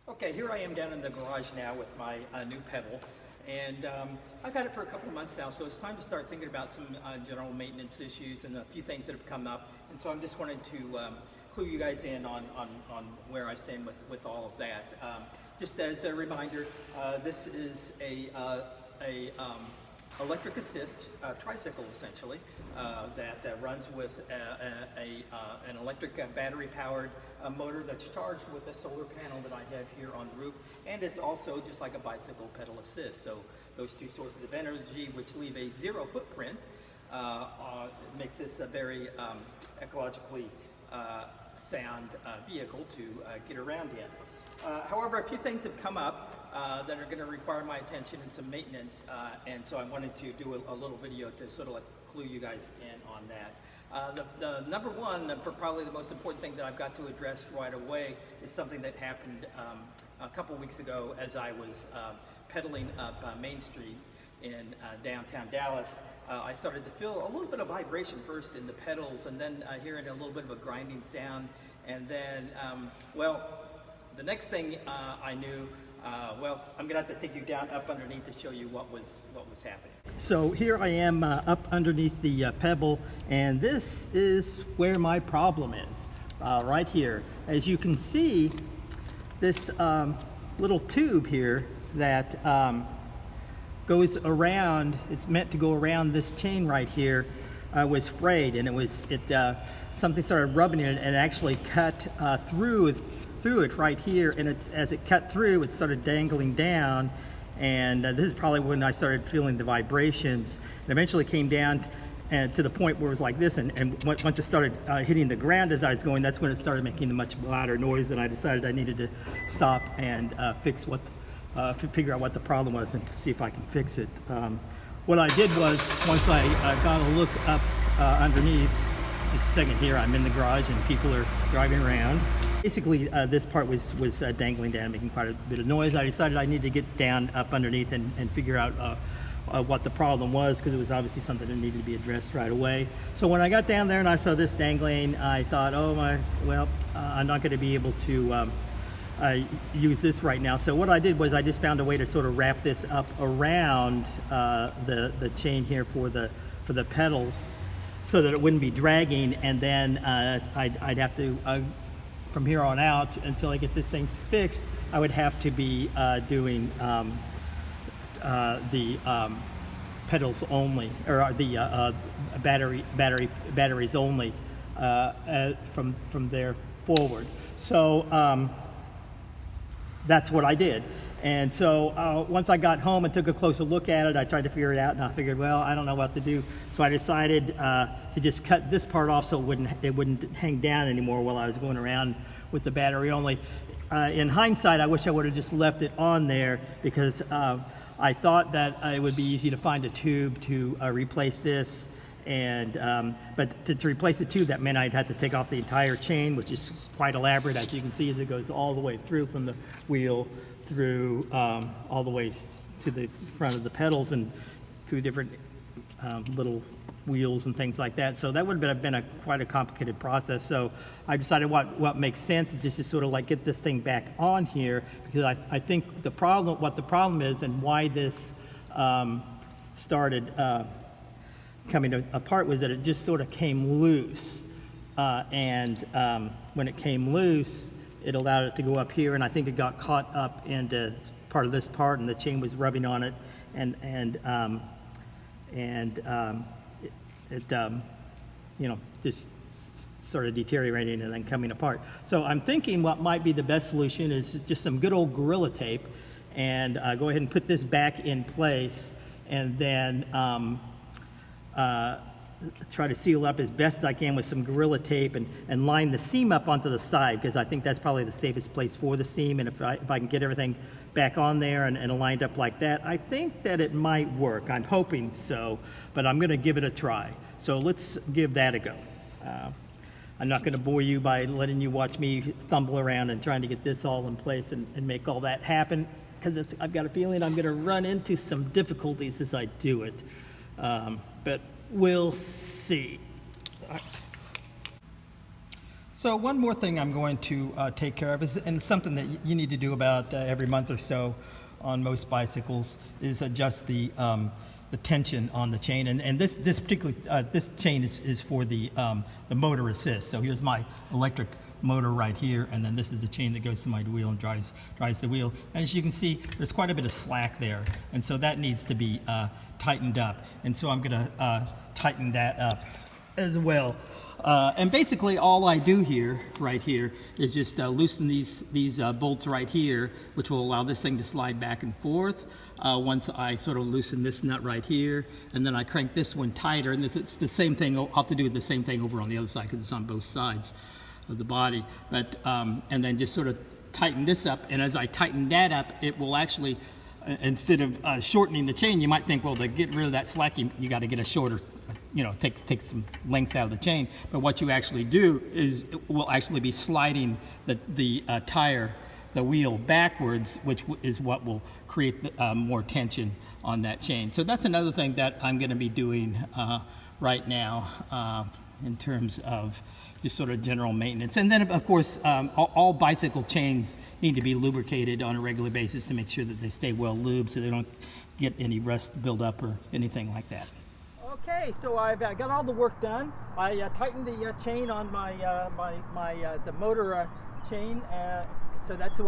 Okay, here I am down in the garage now with my new PEBL, and I've had it for a couple of months now, so it's time to start thinking about some general maintenance issues and a few things that have come up. And so I'm just wanting to clue you guys in on where I stand with all of that. Just as a reminder, this is a electric assist tricycle, essentially, that runs with an electric battery-powered motor that's charged with a solar panel that I have here on the roof, and it's also just like a bicycle pedal assist. So those two sources of energy, which leave a zero footprint, makes this a very ecologically sound vehicle to get around in. However, a few things have come up that are going to require my attention and some maintenance, and so I wanted to do a little video to sort of like clue you guys in on that. The number one, for probably the most important thing that I've got to address right away, is something that happened a couple weeks ago as I was pedaling up Main Street in downtown Dallas. I started to feel a little bit of vibration first in the pedals, and then hearing a little bit of a grinding sound, and then, well, the next thing I knew, well, I'm gonna have to take you down up underneath to show you what was happening. So here I am up underneath the PEBL, and this is where my problem is, right here. As you can see, this little tube here that goes around, it's meant to go around this chain right here, was frayed, and something started rubbing in it and actually cut through it right here, and as it cut through, it started dangling down, and this is probably when I started feeling the vibrations. It eventually came down and to the point where it was like this, and once it started hitting the ground as I was going, that's when it started making a much louder noise, and I decided I needed to stop and figure out what the problem was and see if I can fix it. What I did was, once I got a look up underneath, just a second here, I'm in the garage and people are driving around. Basically, this part was dangling down, making quite a bit of noise. I decided I needed to get down up underneath and figure out what the problem was, because it was obviously something that needed to be addressed right away. So when I got down there and I saw this dangling, I thought, I'm not going to be able to use this right now. So what I did was I just found a way to sort of wrap this up around the chain here for the pedals, so that it wouldn't be dragging, and then I'd have to, from here on out, until I get this thing fixed, I would have to be doing the pedals only, or the batteries only from there forward. So that's what I did. And so once I got home and took a closer look at it, I tried to figure it out, and I figured, well, I don't know what to do. So I decided to just cut this part off so it wouldn't hang down anymore while I was going around with the battery only. In hindsight, I wish I would have just left it on there, because I thought that it would be easy to find a tube to replace this. But to replace the tube, that meant I'd have to take off the entire chain, which is quite elaborate, as you can see, as it goes all the way through from the wheel through all the way to the front of the pedals and through different little wheels and things like that. So that would have been quite a complicated process. So I decided what makes sense is just to sort of like get this thing back on here, because I think what the problem is and why this started coming apart was that it just sort of came loose, and when it came loose, it allowed it to go up here, and I think it got caught up into part of this part, and the chain was rubbing on it, and just sort of deteriorating and then coming apart. So I'm thinking what might be the best solution is just some good old Gorilla Tape, and go ahead and put this back in place, and then try to seal up as best as I can with some Gorilla Tape, and line the seam up onto the side, because I think that's probably the safest place for the seam. And if I can get everything back on there and lined up like that, I think that it might work. I'm hoping so, but I'm going to give it a try. So let's give that a go. I'm not going to bore you by letting you watch me fumble around and trying to get this all in place and make all that happen, because I've got a feeling I'm going to run into some difficulties as I do it. But we'll see. So one more thing I'm going to take care of is, and something that you need to do about every month or so on most bicycles, is adjust the tension on the chain. And this particular this chain is for the motor assist. So here's my electric motor right here, and then this is the chain that goes to my wheel and drives the wheel. And as you can see, there's quite a bit of slack there, and so that needs to be tightened up. And so I'm going to tighten that up as well. And basically all I do here, right here, is just loosen these bolts right here, which will allow this thing to slide back and forth. Once I sort of loosen this nut right here, and then I crank this one tighter, and it's the same thing. I'll have to do the same thing over on the other side because it's on both sides of the body. But and then just sort of tighten this up, and as I tighten that up, it will actually, instead of shortening the chain, you might think, well, to get rid of that slack, you got to get a shorter, you know, take some length out of the chain. But what you actually do is it will actually be sliding the tire, the wheel backwards, which is what will create more tension on that chain. So that's another thing that I'm going to be doing right now in terms of just sort of general maintenance. And then, of course, all bicycle chains need to be lubricated on a regular basis to make sure that they stay well lubed so they don't get any rust buildup or anything like that. Okay, so I've got all the work done. I tightened the chain on the motor chain, so that's the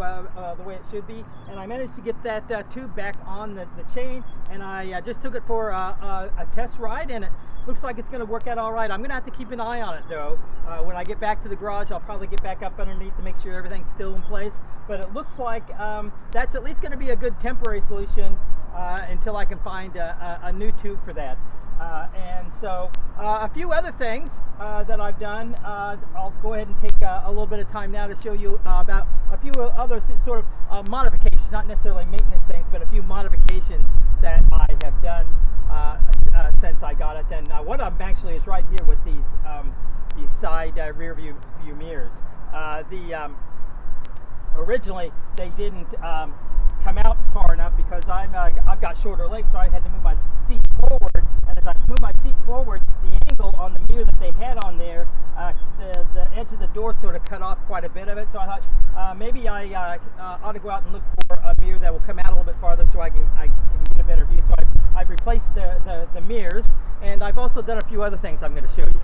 way it should be. And I managed to get that tube back on the chain, and I just took it for a test ride, and it looks like it's going to work out all right. I'm going to have to keep an eye on it, though. When I get back to the garage, I'll probably get back up underneath to make sure everything's still in place. But it looks like that's at least going to be a good temporary solution until I can find a new tube for that. And so a few other things that I've done, I'll go ahead and take a little bit of time now to show you about a few other sort of modifications, not necessarily maintenance things, but a few modifications that I have done since I got it. And one of them actually is right here with these side rear view mirrors. Originally they didn't come out far enough because I've got shorter legs, so I had to move my seat forward. And as I moved my seat forward, the angle on the mirror that they had on there, the edge of the door sort of cut off quite a bit of it. So I thought maybe I ought to go out and look for a mirror that will come out a little bit farther so I can get a better view. So I've replaced the mirrors, and I've also done a few other things I'm going to show you.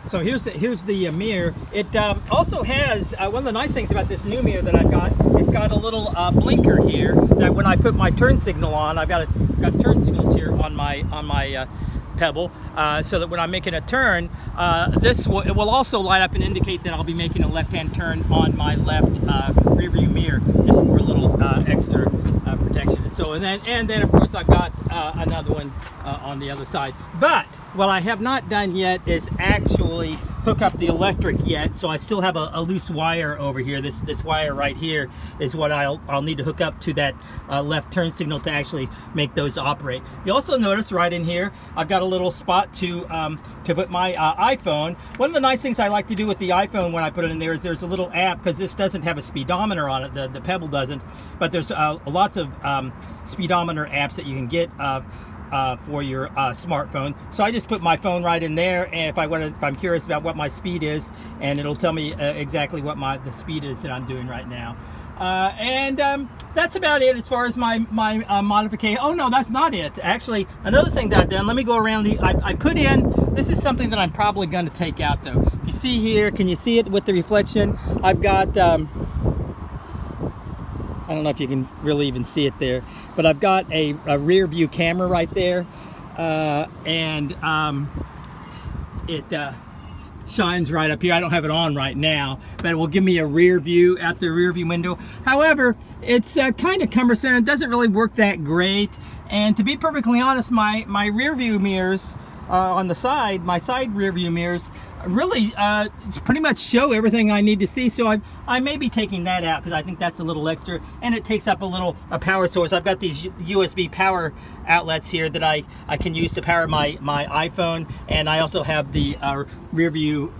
So here's the mirror. It also has one of the nice things about this new mirror that I've got. It's got a little blinker here that when I put my turn signal on, I've got turn signals here on my PEBL, so that when I'm making a turn, it will also light up and indicate that I'll be making a left-hand turn on my left rear view mirror, just for a little extra protection. So and then of course I've got another one on the other side. But what I have not done yet is actually hook up the electric yet, so I still have a loose wire over here. This wire right here is what I'll need to hook up to that left turn signal to actually make those operate. You also notice right in here I've got a little spot to put my iPhone. One of the nice things I like to do with the iPhone when I put it in there is there's a little app, because this doesn't have a speedometer on it, the PEBL doesn't, but there's lots of speedometer apps that you can get for your smartphone. So I just put my phone right in there, and if I'm curious about what my speed is, and it'll tell me exactly what the speed is that I'm doing right now. And that's about it as far as my modification. Oh no, that's not it. Actually, another thing that I've done, let me go around I put in, this is something that I'm probably going to take out though. You see here, can you see it with the reflection? I've got, I don't know if you can really even see it there, but I've got a rear view camera right there, and it shines right up here. I don't have it on right now, but it will give me a rear view at the rear view window. However, it's kind of cumbersome. It doesn't really work that great, and to be perfectly honest, my rear view mirrors on the side, my side rear view mirrors, really pretty much show everything I need to see. So I may be taking that out because I think that's a little extra, and it takes up a power source. I've got these USB power outlets here that I can use to power my iPhone, and I also have the rear view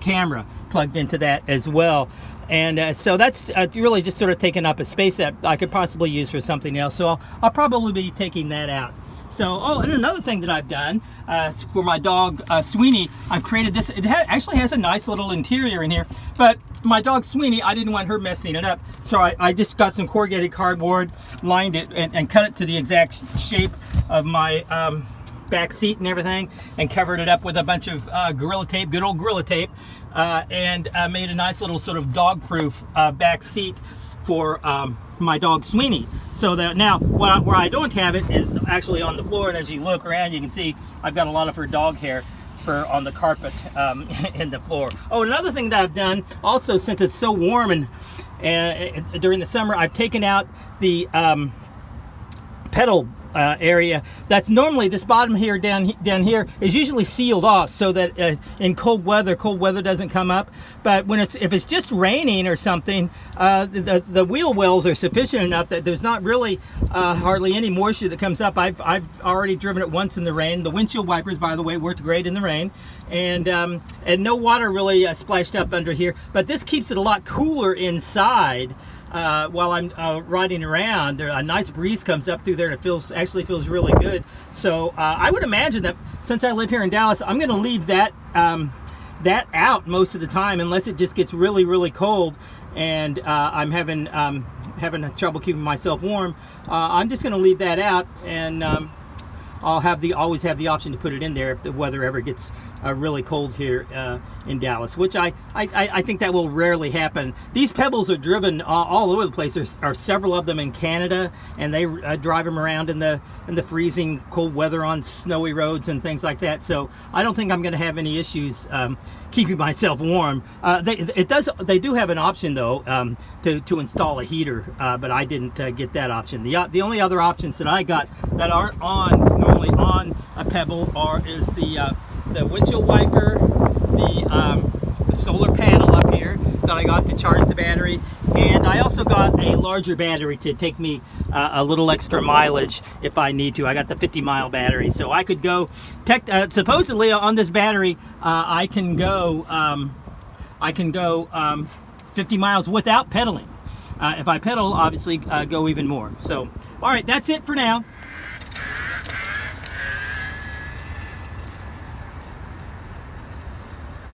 camera plugged into that as well. And so that's really just sort of taking up a space that I could possibly use for something else. So I'll probably be taking that out. So, oh, and another thing that I've done for my dog Sweeney, I've created this. It actually has a nice little interior in here, but my dog Sweeney, I didn't want her messing it up, so I just got some corrugated cardboard, lined it, and cut it to the exact shape of my back seat and everything, and covered it up with a bunch of Gorilla Tape, good old Gorilla Tape, and made a nice little sort of dog-proof back seat for my dog Sweeney. So that now where I don't have it is actually on the floor, and as you look around you can see I've got a lot of her dog hair on the carpet in the floor. Oh, another thing that I've done also, since it's so warm and during the summer, I've taken out the pedal area. That's normally, this bottom here down here is usually sealed off so that in cold weather doesn't come up. But when if it's just raining or something, the wheel wells are sufficient enough that there's not really hardly any moisture that comes up. I've already driven it once in the rain. The windshield wipers, by the way, worked great in the rain, and no water really splashed up under here. But this keeps it a lot cooler inside. While I'm riding around, a nice breeze comes up through there, and it actually feels really good. So I would imagine that since I live here in Dallas, I'm going to leave that out most of the time, unless it just gets really, really cold and I'm having trouble keeping myself warm. I'm just going to leave that out, and I'll always have the option to put it in there if the weather ever gets really cold here in Dallas, which I think that will rarely happen. These Pebbles are driven all over the place. There are several of them in Canada, and they drive them around in the freezing cold weather on snowy roads and things like that. So I don't think I'm going to have any issues keeping myself warm. They do have an option though to install a heater, but I didn't get that option. The only other options that I got that aren't normally on a Pebble is the windshield wiper, the solar panel up here that I got to charge the battery, and I also got a larger battery to take me a little extra mileage if I need to. I got the 50-mile battery, so I could go. Supposedly on this battery, I can go 50 miles without pedaling. If I pedal, obviously, go even more. So, all right, that's it for now.